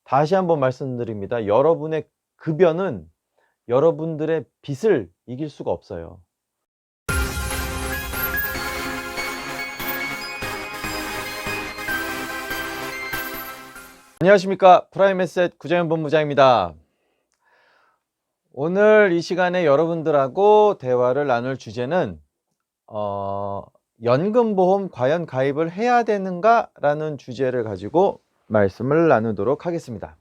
다시 한번 말씀드립니다. 여러분의 급여는 여러분들의 빚을 이길 수가 없어요. 안녕하십니까. 프라임에셋 구정현 본부장입니다. 오늘 이 시간에 여러분들하고 대화를 나눌 주제는 연금보험 과연 가입을 해야 되는가? 라는 주제를 가지고 말씀을 나누도록 하겠습니다.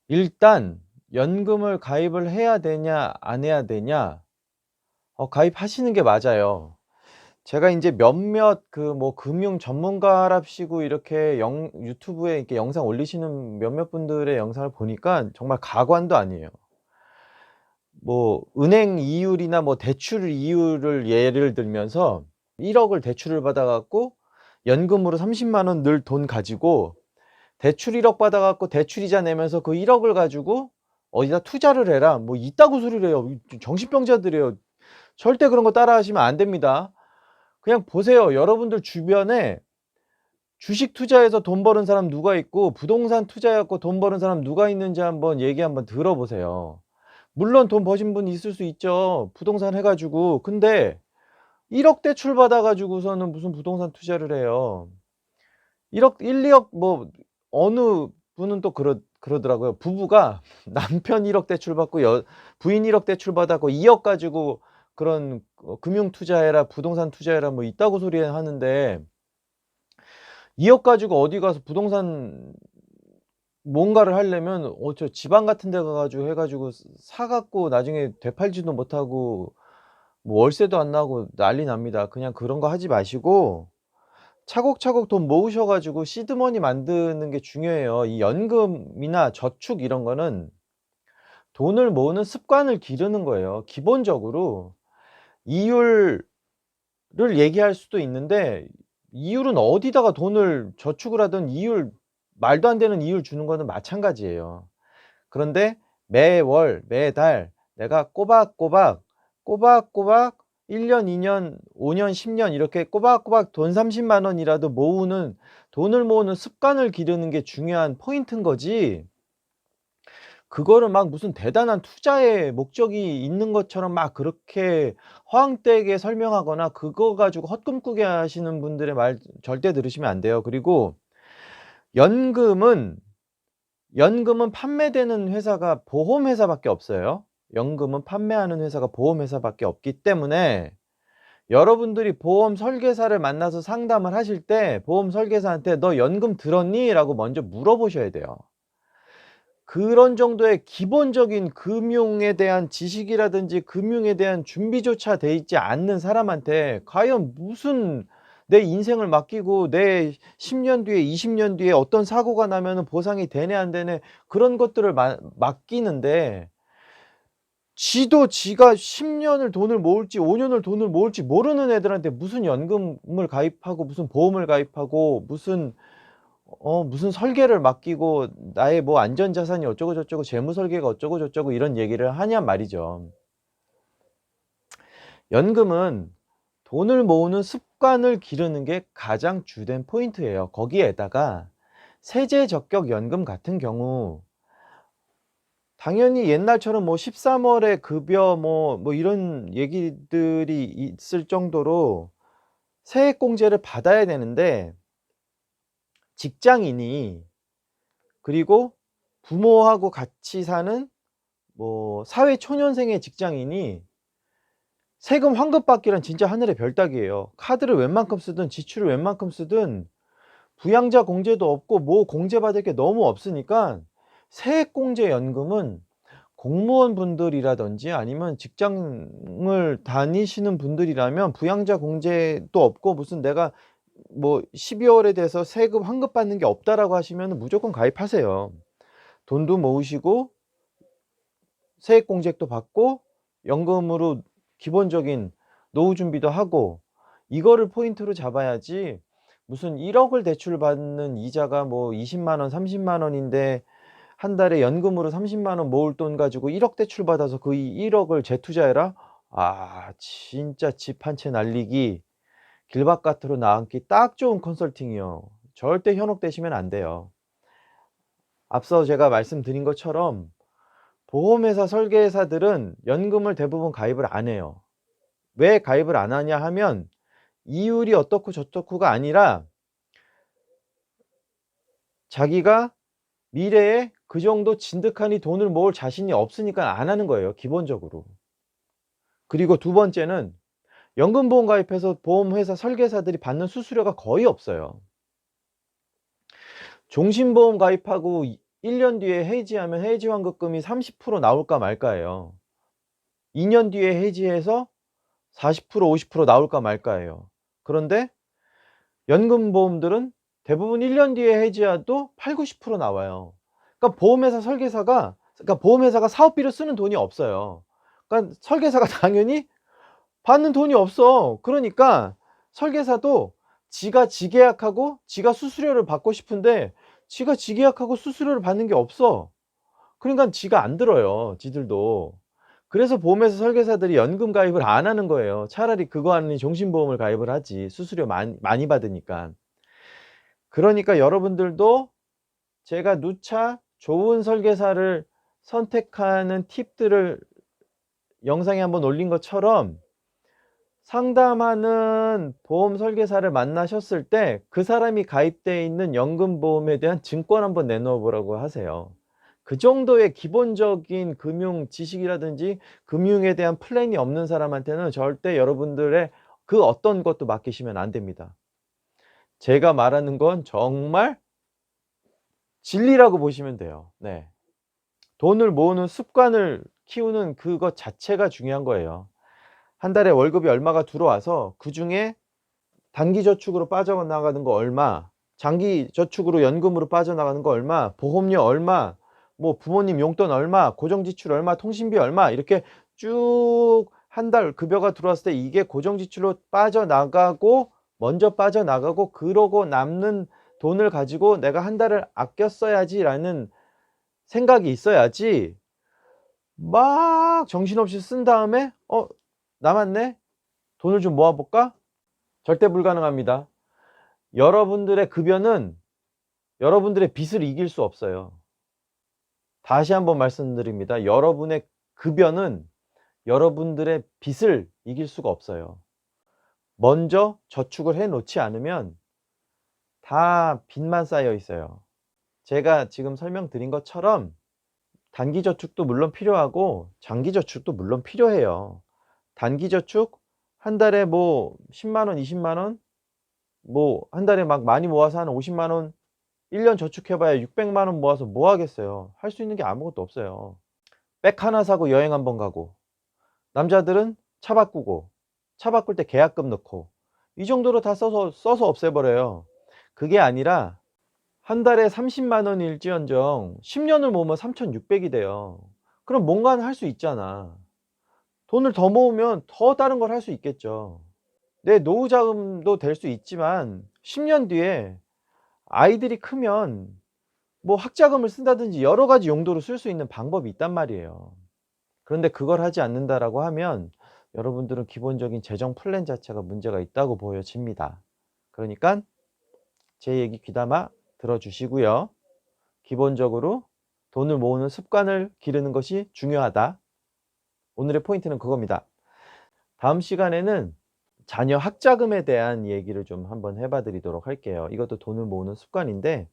일단 연금을 가입을 해야 되냐 안 해야 되냐, 가입하시는 게 맞아요. 제가 이제 몇몇 금융 전문가랍시고 이렇게 유튜브에 이렇게 영상 올리시는 몇몇 분들의 영상을 보니까 정말 가관도 아니에요. 은행 이율이나 대출 이율을 예를 들면서 1억을 대출을 받아 갖고 연금으로 30만 원 늘 돈 가지고 대출 1억 받아 갖고 대출이자 내면서 그 1억을 가지고 어디다 투자를 해라, 이따구 소리를 해요. 정신병자들이에요. 절대 그런 거 따라 하시면 안 됩니다. 그냥 보세요. 여러분들 주변에 주식 투자해서 돈 버는 사람 누가 있고 부동산 투자해 갖고 돈 버는 사람 누가 있는지 한번 얘기 한번 들어보세요. 물론 돈 버신 분 있을 수 있죠. 부동산 해 가지고. 근데 1억 대출 받아 가지고서는 무슨 부동산 투자를 해요. 1억 1-2억 어느 분은 또 그러더라고요. 부부가 남편 1억 대출 받고 부인 1억 대출 받았고 2억 가지고 그런 금융 투자해라, 부동산 투자해라 이따구 소리 하는데, 2억 가지고 어디 가서 부동산 뭔가를 하려면 저 지방 같은 데 가 가지고 해 가지고 사 갖고 나중에 되팔지도 못하고 월세도 안 나고 난리 납니다. 그냥 그런 거 하지 마시고 차곡차곡 돈 모으셔 가지고 시드머니 만드는 게 중요해요. 이 연금이나 저축 이런 거는 돈을 모으는 습관을 기르는 거예요. 기본적으로 이율을 얘기할 수도 있는데, 이율은 어디다가 돈을 저축을 하든 이율, 말도 안 되는 이율 주는 거는 마찬가지예요. 그런데 매월 매달 내가 꼬박꼬박 1 년, 2 년, 5 년, 10년 이렇게 꼬박꼬박 돈 30만 원이라도 모으는, 돈을 모으는 습관을 기르는 게 중요한 포인트인 거지, 그거를 막 무슨 대단한 투자의 목적이 있는 것처럼 막 그렇게 허황되게 설명하거나 그거 가지고 헛꿈꾸게 하시는 분들의 말 절대 들으시면 안 돼요. 그리고 연금은 판매되는 회사가 보험회사밖에 없어요. 연금은 판매하는 회사가 보험회사밖에 없기 때문에 여러분들이 보험 설계사를 만나서 상담을 하실 때 보험 설계사한테 "너 연금 들었니?" 라고 먼저 물어보셔야 돼요. 그런 정도의 기본적인 금융에 대한 지식이라든지 금융에 대한 준비조차 돼 있지 않는 사람한테 과연 무슨 내 인생을 맡기고 내 10년 뒤에 20년 뒤에 어떤 사고가 나면은 보상이 되네 안 되네 그런 것들을 맡기는데, 지가 10 년을 돈을 모을지 5 년을 돈을 모을지 모르는 애들한테 무슨 연금을 가입하고 무슨 보험을 가입하고 무슨 설계를 맡기고 나의 안전자산이 어쩌고 저쩌고 재무 설계가 어쩌고 저쩌고 이런 얘기를 하냔 말이죠. 연금은 돈을 모으는 습관을 기르는 게 가장 주된 포인트예요. 거기에다가 세제 적격 연금 같은 경우 당연히 옛날처럼 13 월에 급여 이런 얘기들이 있을 정도로 세액공제를 받아야 되는데, 직장인이 그리고 부모하고 같이 사는 사회초년생의 직장인이 세금 환급받기란 진짜 하늘의 별 따기예요. 카드를 웬만큼 쓰든 지출을 웬만큼 쓰든 부양자 공제도 없고 공제받을 게 너무 없으니까 세액공제 연금은 공무원분들이라든지 아니면 직장을 다니시는 분들이라면 부양자 공제도 없고 무슨 내가 12 월에 돼서 세금 환급받는 게 없다라고 하시면은 무조건 가입하세요. 돈도 모으시고 세액공제도 받고 연금으로 기본적인 노후 준비도 하고, 이거를 포인트로 잡아야지 무슨 1억을 대출받는 이자가 20만 원, 30만 원인데 한 달에 연금으로 30만 원 모을 돈 가지고 1억 대출받아서 그 1억을 재투자해라? 진짜 집 한 채 날리기, 길바깥으로 나앉기 딱 좋은 컨설팅이요. 절대 현혹되시면 안 돼요. 앞서 제가 말씀드린 것처럼 보험회사 설계사들은 연금을 대부분 가입을 안 해요. 왜 가입을 안 하냐 하면 이율이 어떻고 저떻고가 아니라 자기가 미래에 그 정도 진득하니 돈을 모을 자신이 없으니까 안 하는 거예요, 기본적으로. 그리고 두 번째는 연금보험 가입해서 보험회사 설계사들이 받는 수수료가 거의 없어요. 종신보험 가입하고 1년 뒤에 해지하면 해지 환급금이 30% 나올까 말까예요. 2년 뒤에 해지해서 40% 50% 나올까 말까예요. 그런데 연금보험들은 대부분 1년 뒤에 해지해도 80-90% 나와요. 그러니까 보험회사가 사업비로 쓰는 돈이 없어요. 그러니까 설계사가 당연히 받는 돈이 없어. 그러니까 설계사도 지가 지계약하고 지가 수수료를 받고 싶은데 지가 지계약하고 수수료를 받는 게 없어. 그러니까 지가 안 들어요, 지들도. 그래서 보험회사 설계사들이 연금 가입을 안 하는 거예요. 차라리 그거 하느니 종신보험을 가입을 하지. 수수료 많이 받으니까. 그러니까 여러분들도 제가 누차 좋은 설계사를 선택하는 팁들을 영상에 한번 올린 것처럼 상담하는 보험 설계사를 만나셨을 때 그 사람이 가입되어 있는 연금보험에 대한 증권 한번 내놓아 보라고 하세요. 그 정도의 기본적인 금융 지식이라든지 금융에 대한 플랜이 없는 사람한테는 절대 여러분들의 그 어떤 것도 맡기시면 안 됩니다. 제가 말하는 건 정말 진리라고 보시면 돼요. 네. 돈을 모으는 습관을 키우는 그것 자체가 중요한 거예요. 한 달에 월급이 얼마가 들어와서 그중에 단기 저축으로 빠져나가는 거 얼마, 장기 저축으로 연금으로 빠져나가는 거 얼마, 보험료 얼마, 뭐 부모님 용돈 얼마, 고정지출 얼마, 통신비 얼마 이렇게 쭉 한 달 급여가 들어왔을 때 이게 고정지출로 빠져나가고 먼저 빠져나가고 그러고 남는 돈을 가지고 '내가 한 달을 아껴 써야지.'라는 생각이 있어야지 막 정신없이 쓴 다음에 '어 남았네. 돈을 좀 모아 볼까?' 절대 불가능합니다. 여러분들의 급여는 여러분들의 빚을 이길 수 없어요. 다시 한번 말씀드립니다. 여러분의 급여는 여러분들의 빚을 이길 수가 없어요. 먼저 저축을 해 놓지 않으면 다 빚만 쌓여 있어요. 제가 지금 설명드린 것처럼 단기 저축도 물론 필요하고 장기 저축도 물론 필요해요. 단기 저축 한 달에 뭐 10만 원, 20만 원, 뭐 한 달에 막 많이 모아서 한 50만 원 1년 저축해 봐야 600만 원 모아서 뭐 하겠어요. 할 수 있는 게 아무것도 없어요. 백 하나 사고 여행 한번 가고, 남자들은 차 바꾸고, 차 바꿀 때 계약금 넣고, 이 정도로 다 써서 없애 버려요. 그게 아니라 한 달에 30만 원일지언정 10 년을 모으면 3,600이 돼요. 그럼 뭔가는 할 수 있잖아. 돈을 더 모으면 더 다른 걸 할 수 있겠죠. 내 노후 자금도 될 수 있지만 10년 뒤에 아이들이 크면 뭐 학자금을 쓴다든지 여러 가지 용도로 쓸 수 있는 방법이 있단 말이에요. 그런데 그걸 하지 않는다라고 하면 여러분들은 기본적인 재정 플랜 자체가 문제가 있다고 보여집니다. 그러니깐 제 얘기 귀담아 들어 주시고요. 기본적으로 돈을 모으는 습관을 기르는 것이 중요하다. 오늘의 포인트는 그겁니다. 다음 시간에는 자녀 학자금에 대한 얘기를 좀 한번 해봐 드리도록 할게요. 이것도 돈을 모으는 습관인데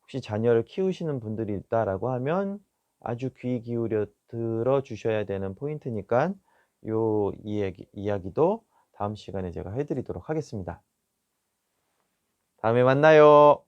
혹시 자녀를 키우시는 분들이 있다라고 하면 아주 귀 기울여 들어 주셔야 되는 포인트니까 요 이야기도 다음 시간에 제가 해 드리도록 하겠습니다. 다음에 만나요.